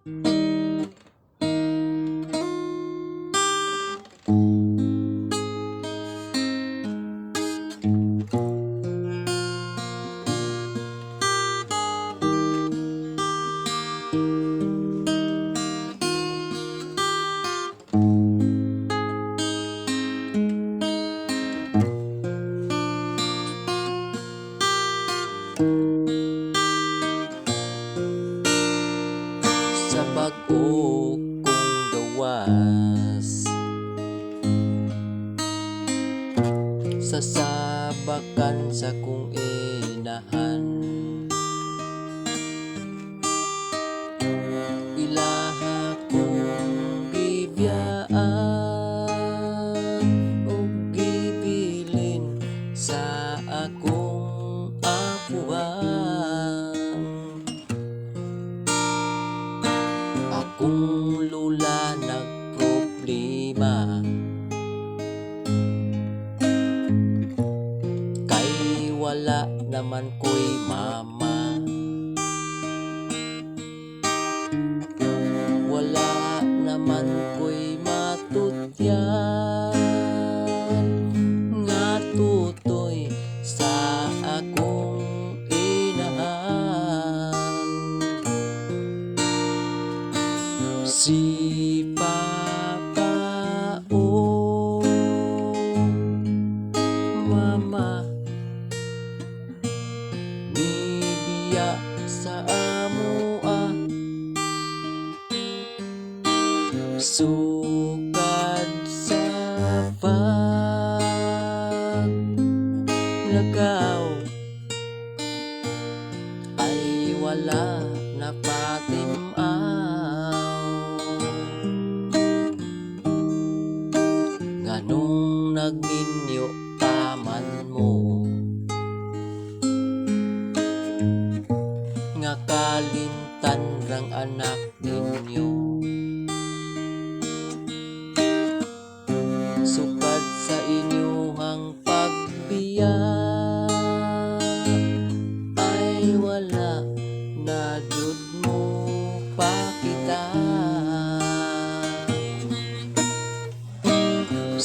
Sa bag-o kong gawas, sa sabakan sa kong inahan, ilaha kong gibiyaan ug gibilin sa akong apuan. Akong lula nagproblema, kay wala naman ko'y mama. Wala naman ko'y matutyan nga tutoy sa akong inahan. Si Papa o Mama nibiya sa amoa, sukad sa paglagaw ay wala na patimaw. Nganong nagninyo taman mo, nga kalimtan rang anak ninyo. Sukad sa inyong pagbiyak ay wala na jud mo pakita.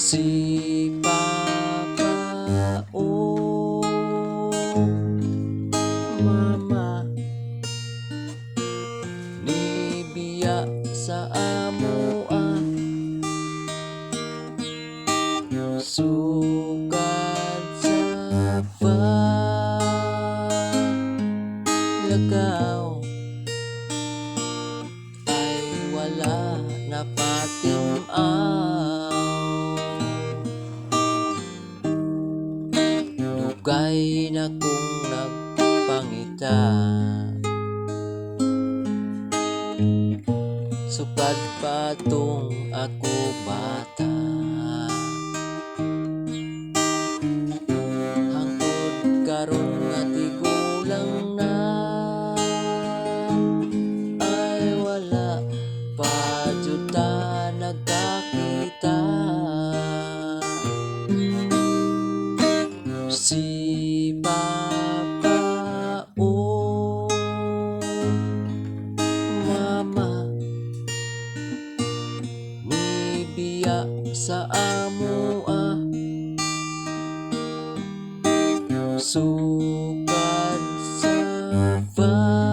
Si Papa o Mama nibiya sa amoa, sukad sa paglagaw ay wala na patimaw. Dugay na kong nagpangita, sukad pa tong ako bata. Hangtod karon nga tigulang na ay wala pa jud ta nagkakita. Si Papa o Mama nibiya sa amoa, sukad sa paglagaw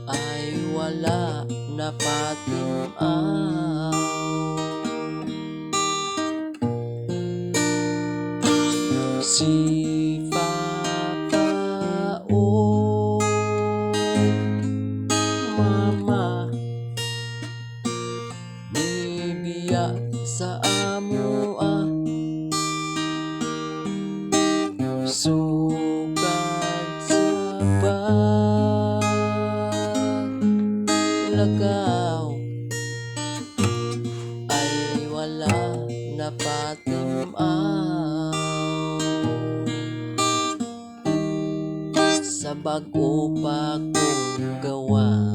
ay wala na patimaw. Si Papa o Mama nibiya sa amoa, sukad sa paglagaw ay wala na patimaw. Sa bag-o pa kong gawas,